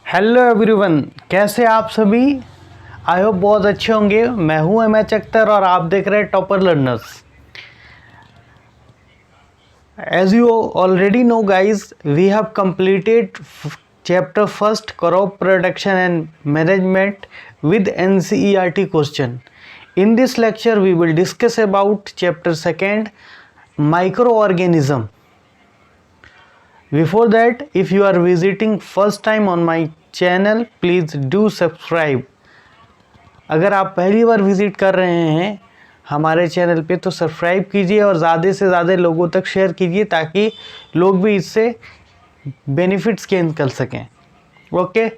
Hello everyone, कैसे आप सभी। आई होप बहुत अच्छे होंगे। मैं हूं एमएच अख्तर और आप देख रहे हैं topper learners. As you already know guys, we have completed chapter first crop production and management with NCERT question. In this lecture we will discuss about chapter second, microorganism. Before that, if you are visiting first time on my channel, please do subscribe. अगर आप पहली बार visit कर रहे हैं हमारे channel पे तो subscribe कीजिए और ज़्यादा से ज़्यादा लोगों तक शेयर कीजिए ताकि लोग भी इससे बेनिफिट्स गेन कर सकें। ओके,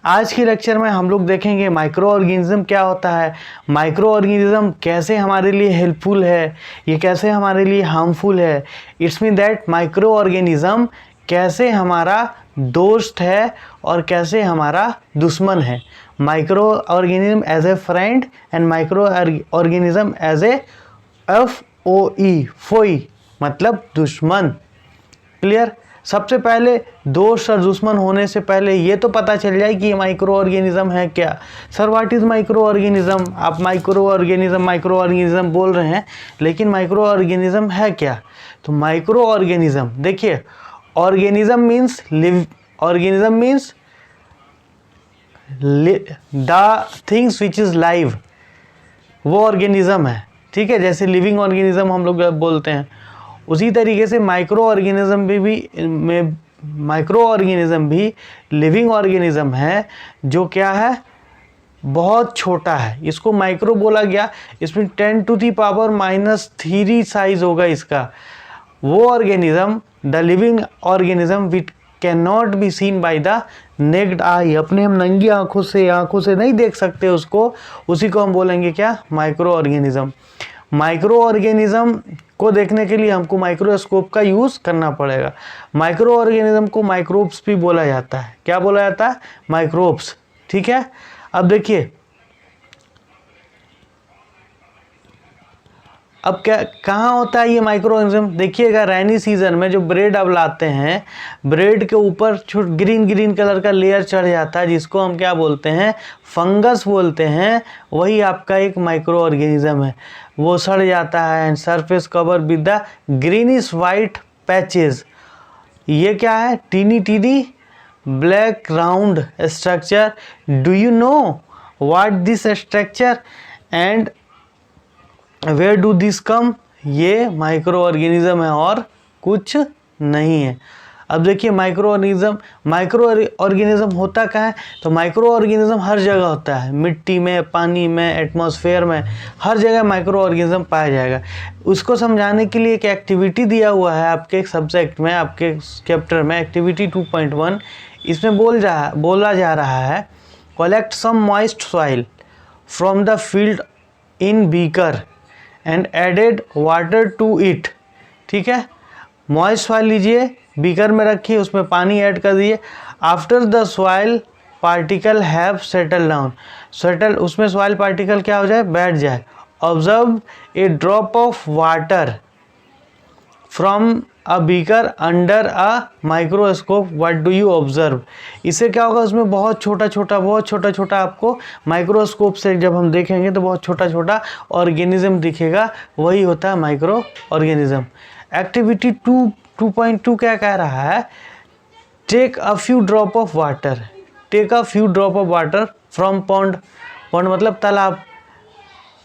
आज की लेक्चर में हम लोग देखेंगे माइक्रो ऑर्गेनिज्म क्या होता है, माइक्रो ऑर्गेनिज्म कैसे हमारे लिए हेल्पफुल है, ये कैसे हमारे लिए हार्मफुल है। It's mean that micro organism कैसे हमारा दोस्त है और कैसे हमारा दुश्मन है। Micro organism as a friend and micro organism as a FOE, foe मतलब दुश्मन। क्लियर। सबसे पहले दोस्त और दुश्मन होने से पहले ये तो पता चल जाए कि ये माइक्रो ऑर्गेनिज्म है क्या। Sir what is micro organism. आप माइक्रो ऑर्गेनिज्म बोल रहे हैं, लेकिन माइक्रो ऑर्गेनिज्म है क्या। तो माइक्रो ऑर्गेनिज्म देखिए, organism means live, organism means the things which is live, वो ऑर्गेनिज्म है। ठीक है, जैसे लिविंग ऑर्गेनिज्म हम लोग बोलते हैं, उसी तरीके से माइक्रो ऑर्गेनिज्म भी लिविंग ऑर्गेनिज्म है, जो क्या है, बहुत छोटा है। इसको माइक्रो बोला गया, इसमें 10⁻³ साइज होगा इसका। वो organism, the living organism which can not be seen bye the naked आई, अपने हम नंगी आंखों से नहीं देख सकते उसको, उसी को हम बोलेंगे क्या, माइक्रो ऑर्गेनिज्म। माइक्रो ऑर्गेनिज्म को देखने के लिए हमको माइक्रोस्कोप का यूज़ करना पड़ेगा। माइक्रो ऑर्गेनिज्म को माइक्रोब्स भी बोला जाता है। क्या बोला जाता है, माइक्रोब्स। ठीक है, अब देखिए, अब क्या कहाँ होता है ये माइक्रो ऑर्गेनिज्म। देखिएगा, रेनी सीजन में जो ब्रेड अब लाते हैं, ब्रेड के ऊपर ग्रीन कलर का लेयर चढ़ जाता है, जिसको हम क्या बोलते हैं, फंगस बोलते हैं। वही आपका एक माइक्रो ऑर्गेनिज्म है। वो सड़ जाता है and surface cover with the greenish white patches. ये क्या है, tiny black round structure. Do you know what this structure and where do this come. ये माइक्रो ऑर्गेनिज्म है और कुछ नहीं है। अब देखिए, माइक्रो ऑर्गेनिज्म होता क्या है। तो माइक्रो ऑर्गेनिज्म हर जगह होता है, मिट्टी में, पानी में, एटमॉस्फेयर में, हर जगह माइक्रो ऑर्गेनिज्म पाया जाएगा। उसको समझाने के लिए एक एक्टिविटी दिया हुआ है आपके सब्जेक्ट में, आपके चैप्टर में, एक्टिविटी 2.1। इसमें बोला जा रहा है, collect some moist soil from the field in beaker and added water to it. ठीक है, मॉइस्ट सॉइल लीजिए, बीकर में रखिए, उसमें पानी ऐड कर दिए। After the soil particle have settle down, उसमें सॉइल पार्टिकल क्या हो जाए, बैठ जाए। Observe a drop of water from a beaker under a microscope, what do you observe. इससे क्या होगा, उसमें बहुत छोटा छोटा आपको माइक्रोस्कोप से जब हम देखेंगे तो बहुत छोटा ऑर्गेनिज्म दिखेगा। वही होता है माइक्रो ऑर्गेनिज्म। एक्टिविटी 2.2 क्या कह रहा है, take a few drop of water, from pond मतलब तालाब,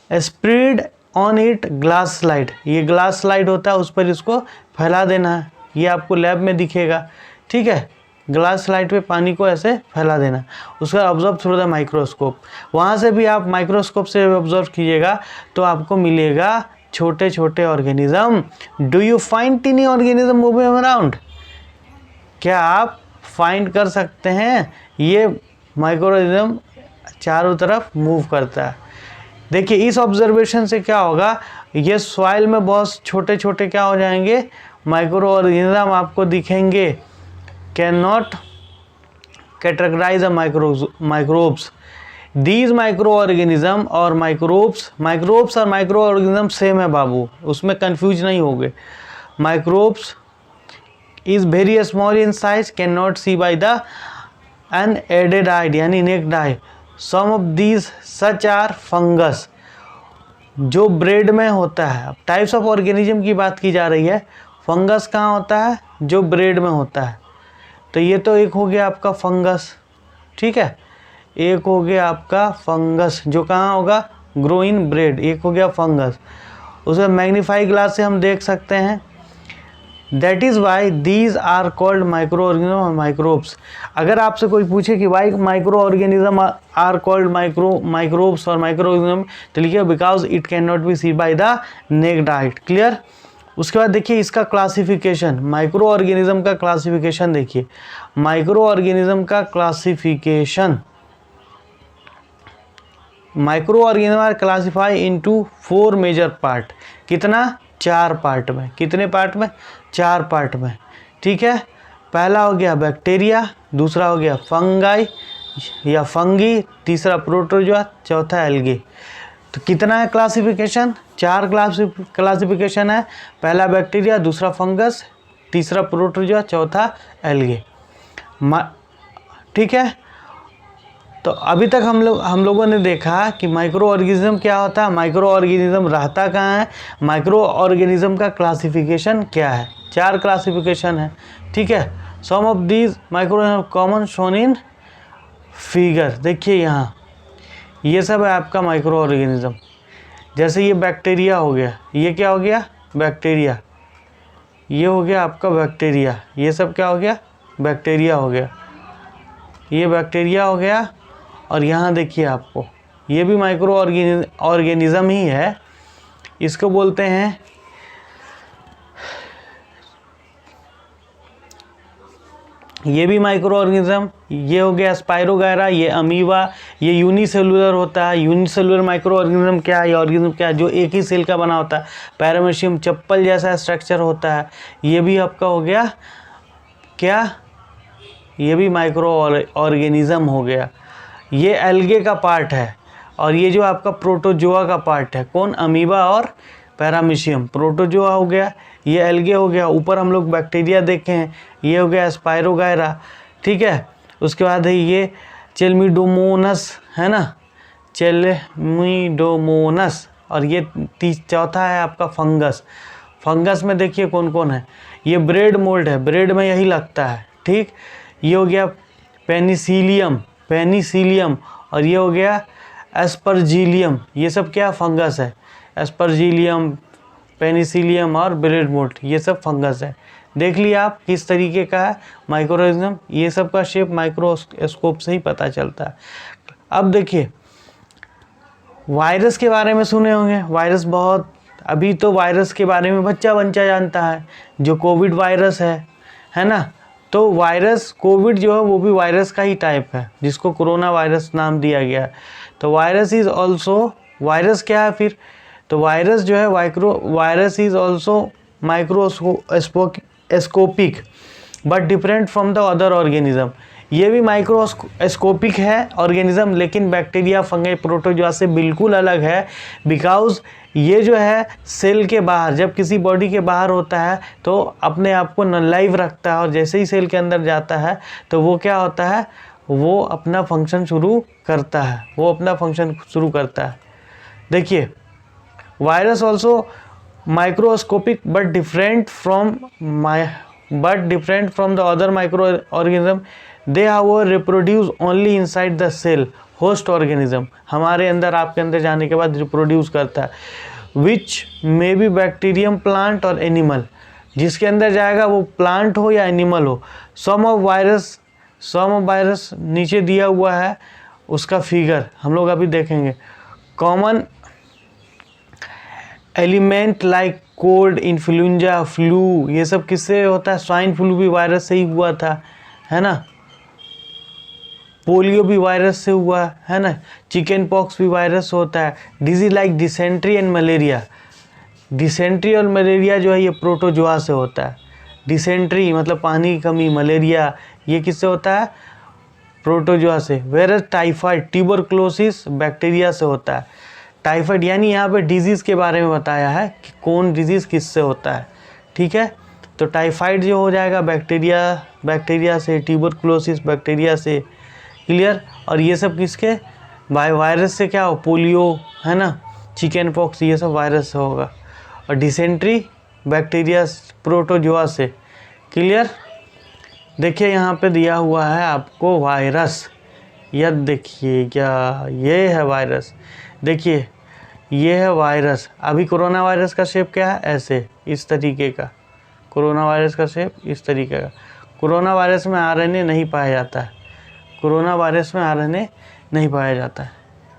spread on it glass slide. ये ग्लास स्लाइड होता है, उस पर इसको फैला देना है। ये आपको लैब में दिखेगा। ठीक है, ग्लास स्लाइड पे पानी को ऐसे फैला देना, उसका ऑब्जर्व थ्रू द माइक्रोस्कोप। वहाँ से भी आप माइक्रोस्कोप से ऑब्जर्व कीजिएगा तो आपको मिलेगा छोटे organism. Do you find टिनी organism moving around. क्या आप फाइंड कर सकते हैं, ये माइक्रोऑर्गेनिज्म चारों तरफ मूव करता है। देखिए, इस ऑब्जर्वेशन से क्या होगा, ये सॉइल में बहुत छोटे क्या हो जाएंगे, माइक्रो ऑर्गेनिज्म आपको दिखेंगे। Can not categorize a microbes. These micro organism और माइक्रोब्स और माइक्रो ऑर्गेनिज्म सेम है बाबू, उसमें कंफ्यूज नहीं होगे। Microbes is very small in size, can not see by the unaided eye यानी naked eye, some of these such are fungus, जो bread में होता है। अब टाइप्स ऑफ ऑर्गेनिज्म की बात की जा रही है, फंगस कहाँ होता है, जो ब्रेड में होता है। तो ये तो एक हो गया आपका फंगस, ठीक है, एक हो गया आपका फंगस जो कहाँ होगा, ग्रो इन ब्रेड, एक हो गया फंगस। उसे मैग्नीफाई ग्लास से हम देख सकते हैं। That is why these are called micro organism और माइक्रोब्स। अगर आपसे कोई पूछे कि why micro organism are called microbes और माइक्रो ऑर्गेनिज्म, तो लिखिए because it can not be see by the naked eye. Clear. उसके बाद देखिए इसका क्लासिफिकेशन, माइक्रो ऑर्गेनिज्म का क्लासिफिकेशन देखिए, माइक्रो ऑर्गेनिज्म का classification, micro organism are classify into 4 major part. कितना, 4 पार्ट में। कितने पार्ट में, 4 पार्ट में, ठीक है। पहला हो गया बैक्टीरिया, दूसरा हो गया फंगाई या फंगी, तीसरा प्रोटोजोआ, चौथा एल्गी। तो कितना है क्लासिफिकेशन, 4 क्लासिफिकेशन है। पहला बैक्टीरिया, दूसरा फंगस, तीसरा प्रोटोजोआ, चौथा एल्गी, ठीक है। तो अभी तक हम लोगों ने देखा कि माइक्रो ऑर्गेनिज्म क्या होता है, माइक्रो ऑर्गेनिज्म रहता कहाँ है, माइक्रो ऑर्गेनिज्म का क्लासिफिकेशन क्या है। 4 क्लासिफिकेशन है, ठीक है। Some of these micro common shown in figure. देखिए यहाँ ये सब है आपका माइक्रो ऑर्गेनिज्म। जैसे ये बैक्टीरिया हो गया, ये क्या हो गया, बैक्टीरिया, ये हो गया आपका बैक्टीरिया, ये सब क्या हो गया, बैक्टीरिया हो गया, ये बैक्टीरिया हो गया। और यहाँ देखिए आपको ये भी माइक्रो ऑर्गेनिज्म ही है, इसको बोलते हैं, ये भी माइक्रो ऑर्गेनिज्म। ये हो गया स्पाइरोगायरा, ये अमीबा, ये यूनिसेलुलर होता है। यूनिसेलुलर माइक्रो ऑर्गेनिज्म क्या है, ये ऑर्गेनिज्म क्या है, जो एक ही सेल का बना होता है। पैरामीशियम चप्पल जैसा स्ट्रक्चर होता है, ये भी आपका हो गया क्या, ये भी माइक्रो ऑर्गेनिज्म हो गया। ये एल्गे का पार्ट है, और ये जो आपका प्रोटोजोआ का पार्ट है, कौन, अमीबा और पैरामीशियम। प्रोटोजोआ हो गया, ये एल्गे हो गया। ऊपर हम लोग बैक्टीरिया देखे हैं, ये हो गया स्पाइरोगायरा, ठीक है। उसके बाद है ये चेल्मिडोमोनस, है ना, चेल्मिडोमोनस। और ये चौथा है आपका फंगस। फंगस में देखिए कौन कौन है, ये ब्रेड मोल्ड है, ब्रेड में यही लगता है, ठीक। ये हो गया पेनिसिलियम, पेनिसिलियम, और ये हो गया एस्परजिलियम। ये सब क्या, फंगस है। एस्परजिलियम, पेनिसिलियम और ब्रेड मोल्ड, ये सब फंगस है। देख लिया आप किस तरीके का है माइक्रोऑर्गेनिज्म। ये सब का शेप माइक्रोस्कोप से ही पता चलता है। अब देखिए वायरस के बारे में सुने होंगे, वायरस बहुत, अभी तो वायरस के बारे में बच्चा जानता है, जो कोविड वायरस है ना। तो वायरस कोविड जो है वो भी वायरस का ही टाइप है, जिसको कोरोना वायरस नाम दिया गया है। तो वायरस इज ऑल्सो, वायरस क्या है फिर, तो वायरस जो है virus is also microscopic but different from the other organism. ये भी माइक्रोस्कोपिक है ऑर्गेनिज्म, लेकिन बैक्टीरिया, फंगी, प्रोटोजोआ से बिल्कुल अलग है। बिकॉज ये जो है सेल के बाहर, जब किसी बॉडी के बाहर होता है तो अपने आप को नॉन लाइव रखता है, और जैसे ही सेल के अंदर जाता है तो वो क्या होता है, वो अपना फंक्शन शुरू करता है, वो अपना फंक्शन शुरू करता है। देखिए virus also microscopic but different from the other micro organism. They however reproduce only inside the cell, host organism, हमारे अंदर, आपके अंदर जाने के बाद रिप्रोड्यूस करता है। विच मे बी बैक्टीरियम, प्लांट और एनिमल, जिसके अंदर जाएगा वो प्लांट हो या एनिमल हो। सम ऑफ वायरस नीचे दिया हुआ है, उसका फिगर हम लोग अभी देखेंगे। Common element like cold, influenza, flu, ये सब किससे होता है, स्वाइन फ्लू भी वायरस से ही हुआ था, है ना। पोलियो भी वायरस से हुआ है ना। चिकन पॉक्स भी वायरस होता है। Disease like dysentery and malaria, dysentery और मलेरिया जो है ये प्रोटोजोआ से होता है। डिसेंट्री मतलब पानी की कमी, मलेरिया ये किससे होता है, प्रोटोजोआ से। वेरस टाइफाइड, ट्यूबरक्लोसिस बैक्टीरिया से होता है। टाइफाइड यानी यहाँ पे डिजीज़ के बारे में बताया है कि कौन डिजीज़ किससे होता है, ठीक है। तो टाइफाइड जो हो जाएगा बैक्टीरिया से, ट्यूबरक्लोसिस बैक्टीरिया से, क्लियर। और ये सब किसके वायरस से क्या हो, पोलियो है ना, चिकन पॉक्स, ये सब वायरस से होगा। और डिसेंट्री बैक्टीरिया प्रोटोजोआ से। क्लियर। देखिए यहाँ पे दिया हुआ है आपको वायरस, यह देखिए क्या ये है वायरस, देखिए ये है वायरस। अभी कोरोना वायरस का शेप क्या है, ऐसे इस तरीके का, कोरोना वायरस का शेप इस तरीके का। कोरोना वायरस में आरएनए नहीं पाया जाता है, कोरोना वायरस में आरएनए नहीं पाया जाता है।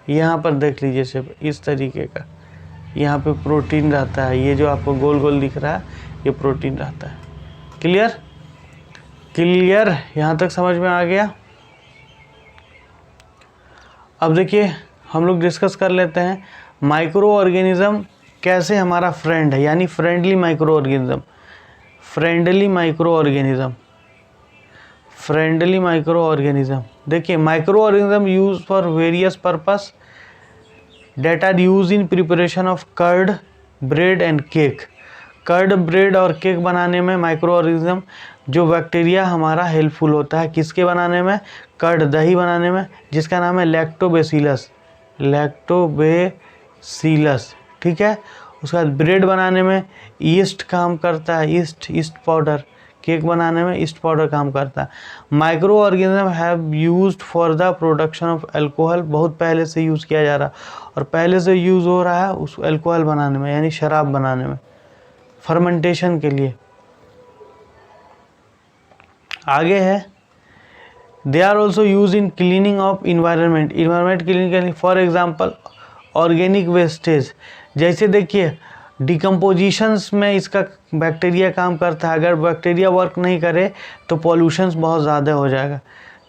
यहाँ पर देख लीजिए शेप इस तरीके का, यहाँ पे प्रोटीन रहता है, ये जो आपको गोल गोल दिख रहा है ये प्रोटीन रहता है। क्लियर। क्लियर, यहाँ तक समझ में आ गया। अब देखिए हम लोग डिस्कस कर लेते हैं माइक्रो ऑर्गेनिज्म कैसे हमारा फ्रेंड है, यानी friendly micro organism. Friendly micro organism, friendly micro organism. देखिए micro organism use for various purpose that are use in preparation of curd, bread and cake. Curd, bread और cake बनाने में micro organism जो bacteria हमारा helpful होता है, किसके बनाने में, कर्ड दही बनाने में, जिसका नाम है लैक्टोबैसिलस, लैक्टोबैसिलस। ठीक है। उसके बाद ब्रेड बनाने में ईस्ट काम करता है, ईस्ट पाउडर। केक बनाने में ईस्ट पाउडर काम करता है। Micro organism have used for the production of alcohol, बहुत पहले से यूज़ किया जा रहा और पहले से यूज़ हो रहा है उस अल्कोहल बनाने में, यानी शराब बनाने में, फर्मेंटेशन के लिए। आगे है they are also use in cleaning of environment, environment cleaning के लिए। फॉर एग्जाम्पल ऑर्गेनिक वेस्टेज, जैसे देखिए डिकम्पोजिशंस में इसका बैक्टीरिया काम करता है। अगर बैक्टीरिया वर्क नहीं करे तो पॉल्यूशंस बहुत ज़्यादा हो जाएगा।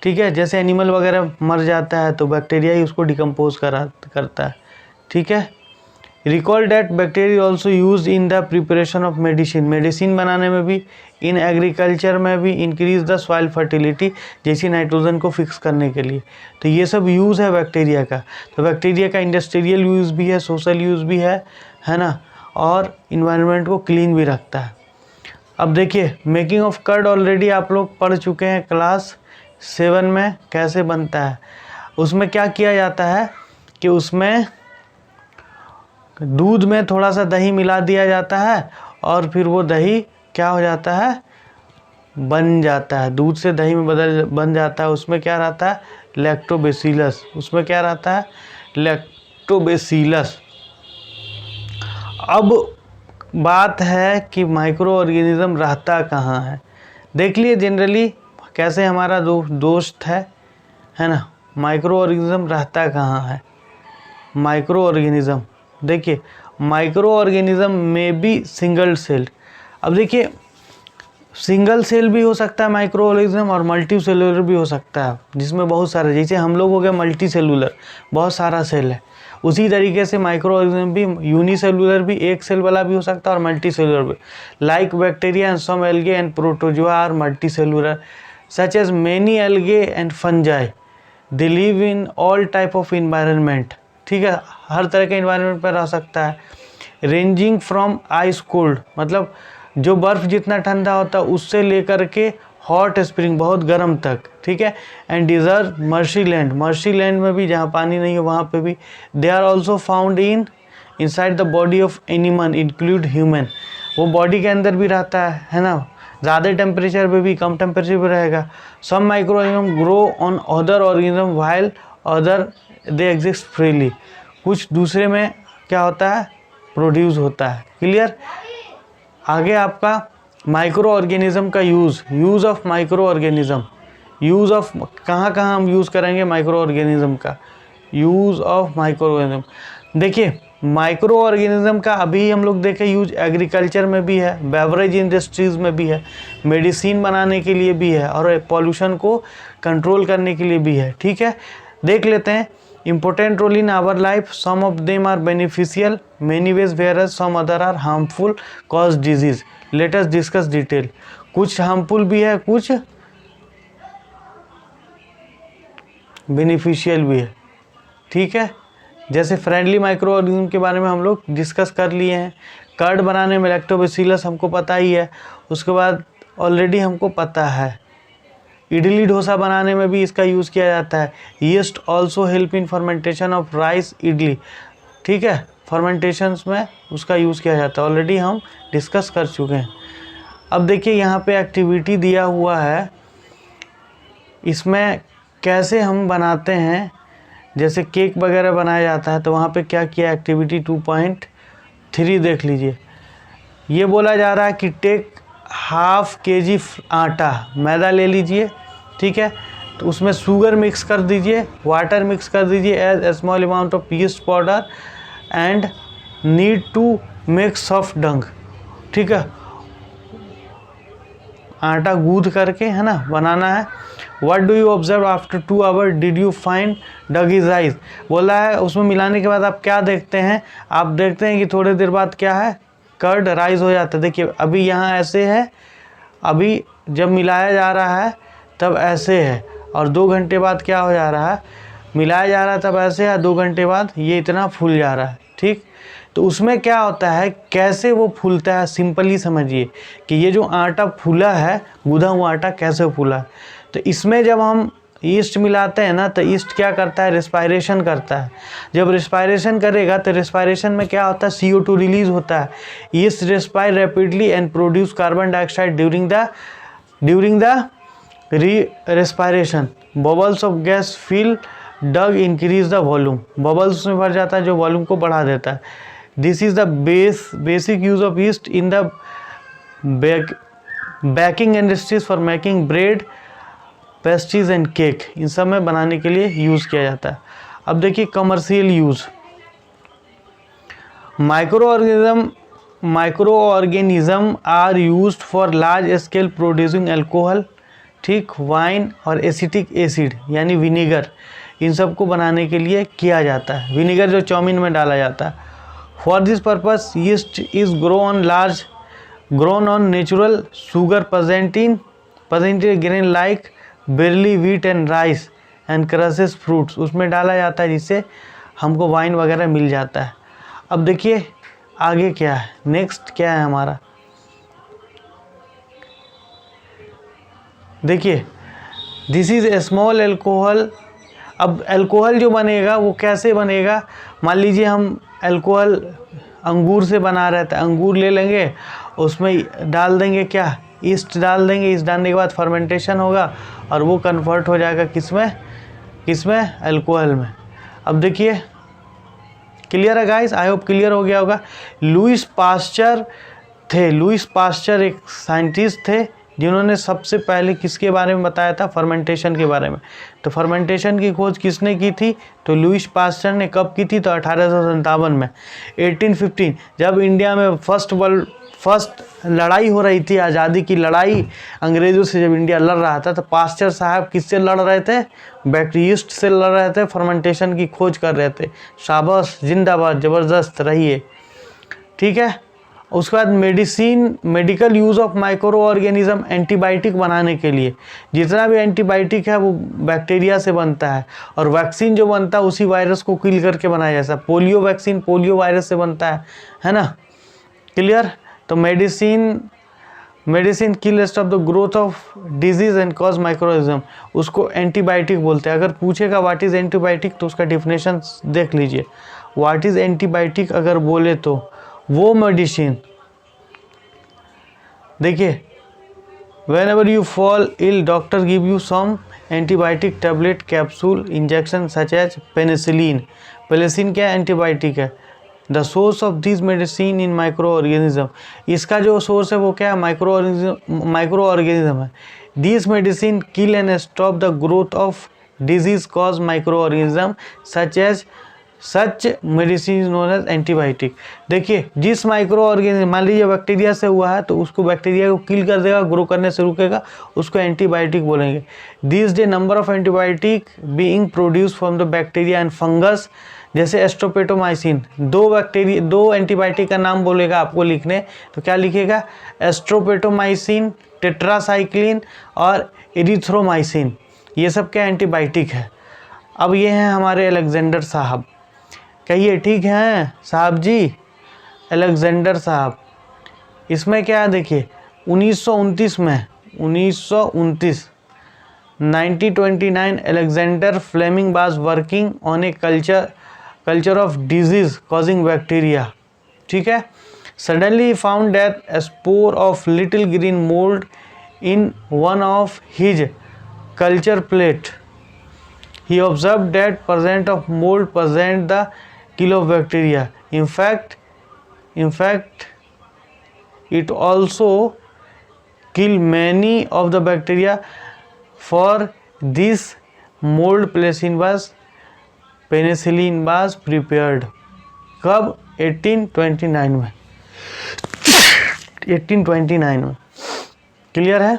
ठीक है। जैसे एनिमल वगैरह मर जाता है तो बैक्टीरिया ही उसको डिकम्पोज करता है। ठीक है। Recall that bacteria also use in the preparation of medicine, medicine बनाने में भी, इन एग्रीकल्चर में भी, इंक्रीज द सॉइल फर्टिलिटी, जैसी नाइट्रोजन को फिक्स करने के लिए। तो ये सब यूज़ है बैक्टीरिया का। तो बैक्टीरिया का इंडस्ट्रियल यूज़ भी है, सोशल यूज़ भी है ना, और इन्वायरमेंट को क्लीन भी रखता है। अब देखिए मेकिंग ऑफ कर्ड ऑलरेडी आप लोग पढ़ चुके हैं क्लास 7 में, कैसे बनता है। उसमें क्या किया जाता है कि उसमें दूध में थोड़ा सा दही मिला दिया जाता है और फिर वो दही क्या हो जाता है, बन जाता है, दूध से दही में बन जाता है। उसमें क्या रहता है, लैक्टोबैसिलस, उसमें क्या रहता है, लैक्टोबैसिलस। अब बात है कि माइक्रो ऑर्गेनिज्म रहता कहाँ है। देख लिए जनरली कैसे हमारा दोस्त है ना, माइक्रो ऑर्गेनिज्म रहता कहाँ है। माइक्रो ऑर्गेनिज्म देखिए, माइक्रो ऑर्गेनिज्म में भी सिंगल सेल। अब देखिए सिंगल सेल भी हो सकता है माइक्रो ऑर्गेनिज्म और मल्टी सेलुलर भी हो सकता है, जिसमें बहुत सारे, जैसे हम लोग हो गए मल्टी सेलुलर, बहुत सारा सेल है। उसी तरीके से माइक्रो ऑर्गेनिज्म भी यूनिसेलुलर भी, एक सेल वाला भी हो सकता है और मल्टी सेलुलर भी। Like bacteria and some algae and protozoa are multi cellular, such as many algae and fungi, they live in all type of environment. ठीक है, हर तरह के इन्वायरमेंट पर रह सकता है। रेंजिंग फ्रॉम आइस कोल्ड, मतलब जो बर्फ़ जितना ठंडा होता है उससे लेकर के हॉट स्प्रिंग, बहुत गर्म तक। ठीक है। And desert, mercy land, mercy land में भी जहाँ पानी नहीं है वहाँ पे भी। They are also found inside the body of animal include human, वो बॉडी के अंदर भी रहता है ना, ज़्यादा टेम्परेचर पे भी, कम टेम्परेचर पे रहेगा। Some micro organism grow on other organism while other they exist freely, कुछ दूसरे में क्या होता है, प्रोड्यूस होता है। क्लियर। आगे आपका माइक्रो ऑर्गेनिज्म का use of micro organism, use of कहाँ हम यूज़ करेंगे माइक्रो ऑर्गेनिज्म का, यूज़ ऑफ माइक्रो ऑर्गेनिज्म। देखिए माइक्रो ऑर्गेनिज्म का अभी हम लोग देखें यूज एग्रीकल्चर में भी है, बेवरेज इंडस्ट्रीज़ में भी है, मेडिसिन बनाने के लिए भी है और पॉल्यूशन को कंट्रोल करने के लिए भी है। ठीक है, देख लेते हैं। Important role in our life, some of them are beneficial many ways whereas some other are harmful cause disease. Let us discuss detail. कुछ harmful भी है, कुछ beneficial भी है। ठीक है, जैसे फ्रेंडली माइक्रो ऑर्गेनिज्म के बारे में हम लोग डिस्कस कर लिए हैं। कर्ड बनाने में लैक्टोबैसिलस हमको पता ही है, उसके बाद ऑलरेडी हमको पता है इडली डोसा बनाने में भी इसका यूज़ किया जाता है। Yeast also help in fermentation of rice idli, ठीक है, फर्मेंटेशंस में उसका यूज़ किया जाता है, ऑलरेडी हम डिस्कस कर चुके हैं। अब देखिए यहाँ पे एक्टिविटी दिया हुआ है, इसमें कैसे हम बनाते हैं, जैसे केक वगैरह बनाया जाता है तो वहाँ पे क्या किया, एक्टिविटी 2.3 देख लीजिए। ये बोला जा रहा है कि टेक ½ kg आटा, मैदा ले लीजिए, ठीक है, तो उसमें शुगर मिक्स कर दीजिए, वाटर मिक्स कर दीजिए as small amount of yeast powder and need to make soft डंग, ठीक है, आटा गूंद करके, है ना, बनाना है। What do you observe after 2 hour did you find dough is rise, बोला है उसमें मिलाने के बाद आप क्या देखते हैं, आप देखते हैं कि थोड़ी देर बाद क्या है, कर्ड राइज हो जाता है। देखिए अभी यहाँ ऐसे है, अभी जब मिलाया जा रहा है तब ऐसे है, और 2 घंटे बाद क्या हो जा रहा है, मिलाया जा रहा है तब ऐसे है, 2 घंटे बाद ये इतना फूल जा रहा है, ठीक। तो उसमें क्या होता है, कैसे वो फूलता है, सिंपली समझिए कि ये जो आटा फूला है, गूंदा हुआ आटा कैसे फूला है। तो इसमें जब हम ईस्ट मिलाते हैं ना, तो ईस्ट क्या करता है, रेस्पायरेशन करता है। जब रेस्पायरेशन करेगा तो रेस्पायरेशन में क्या होता है, CO2 रिलीज होता है। Yeast respire rapidly and produce carbon dioxide during the respiration. Bubbles of gas fill dough increase the volume, bubbles में भर जाता है जो वॉल्यूम को बढ़ा देता है। This is the basic use of yeast in the baking industries for making bread, pastries and cake, इन सब में बनाने के लिए यूज़ किया जाता है। अब देखिए commercial use, micro organism are used for large scale producing alcohol, ठीक, वाइन और एसिटिक एसिड यानी विनेगर, इन सब को बनाने के लिए किया जाता है। विनेगर जो चाउमीन में डाला जाता है। For this purpose yeast is grown on natural sugar present grain like barely, wheat and rice and crosses fruits, उसमें डाला जाता है जिससे हमको वाइन वगैरह मिल जाता है। अब देखिए आगे क्या है, नेक्स्ट क्या है हमारा, देखिए this is a small alcohol. अब एल्कोहल जो बनेगा वो कैसे बनेगा, मान लीजिए हम एल्कोहल अंगूर से बना रहे थे, अंगूर ले लेंगे, उसमें डाल देंगे क्या, ईस्ट डाल देंगे, ईस्ट डालने के बाद फर्मेंटेशन होगा और वो कन्वर्ट हो जाएगा किसमें अल्कोहल में। अब देखिए क्लियर है गाइस, आई होप क्लियर हो गया होगा। लुइस पास्चर एक साइंटिस्ट थे जिन्होंने सबसे पहले किसके बारे में बताया था, फर्मेंटेशन के बारे में। तो फर्मेंटेशन की खोज किसने की थी, तो लुइस पास्चर ने कब की थी, तो 1857 में, 1815, जब इंडिया में फर्स्ट लड़ाई हो रही थी, आज़ादी की लड़ाई अंग्रेज़ों से जब इंडिया लड़ रहा था, तो पास्चर साहब किससे लड़ रहे थे, बैक्टीरिस्ट से लड़ रहे थे, फर्मेंटेशन की खोज कर रहे थे। शाबाश, जिंदाबाद, ज़बरदस्त रहिए, ठीक है। उसके बाद medical use of micro organism, antibiotic बनाने के लिए, जितना भी एंटीबायोटिक है वो बैक्टीरिया से बनता है, और वैक्सीन जो बनता है उसी वायरस को किल करके बनाया जाता है। पोलियो वैक्सीन पोलियो वायरस से बनता है ना, क्लियर। तो medicine kills of the growth of disease and cause microorganism, उसको एंटीबायोटिक बोलते हैं। अगर पूछेगा व्हाट इज़ एंटीबायोटिक तो उसका डिफिनेशन देख लीजिए। व्हाट इज़ एंटीबायोटिक अगर बोले तो वो मेडिसिन, देखिए whenever you fall ill doctor give you some antibiotic tablet capsule injection such as penicillin क्या एंटीबायोटिक है। The source of this medicine in micro organism, इसका जो सोर्स है वो क्या है, माइक्रो ऑर्गेनिज्म है। This medicine kill and stop the growth of disease cause micro organism such medicine known as antibiotic. देखिए जिस माइक्रो ऑर्गेनिज्म, मान लीजिए बैक्टीरिया से हुआ है तो उसको बैक्टीरिया को किल कर देगा, ग्रो करने से रुकेगा, उसको एंटीबायोटिक बोलेंगे। This day number of antibiotic being produce from the bacteria and fungus, जैसे एस्ट्रोपेटोमाइसिन, दो एंटीबायोटिक का नाम बोलेगा आपको लिखने, तो क्या लिखेगा, एस्ट्रोपेटोमाइसिन, टेट्रासाइक्लिन और एरिथ्रोमाइसिन, ये सब क्या एंटीबायोटिक है। अब ये हैं हमारे अलेक्जेंडर साहब, कहिए ठीक हैं साहब जी, अलेक्जेंडर साहब। इसमें क्या है देखिए 1929 में 1929 1929 Alexander Fleming was working on a culture of disease causing bacteria. ठीक है. Suddenly he found that a spore of little green mold in one of his culture plate. He observed that percent of mold present the kilo of bacteria. In fact, it also kill many of the bacteria. For this mold penicillin was prepared. कब? 1829 में. 1829 में. Clear है?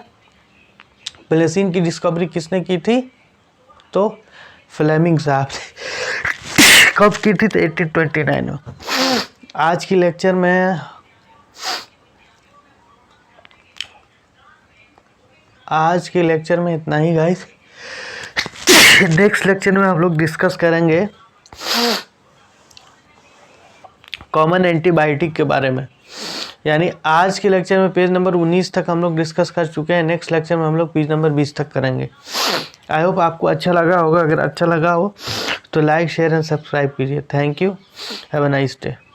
Penicillin की discovery किसने की थी? तो Fleming साहब ने. कब की थी? तो 1829 में. आज की लेक्चर में इतना ही गाइस. नेक्स्ट लेक्चर में हम लोग डिस्कस करेंगे कॉमन एंटीबायोटिक के बारे में. यानी आज के लेक्चर में पेज नंबर 19 तक हम लोग डिस्कस कर चुके हैं. नेक्स्ट लेक्चर में हम लोग पेज नंबर 20 तक करेंगे. आई होप आपको अच्छा लगा होगा. अगर अच्छा लगा हो तो लाइक शेयर एंड सब्सक्राइब कीजिए. Thank you. Have a nice day.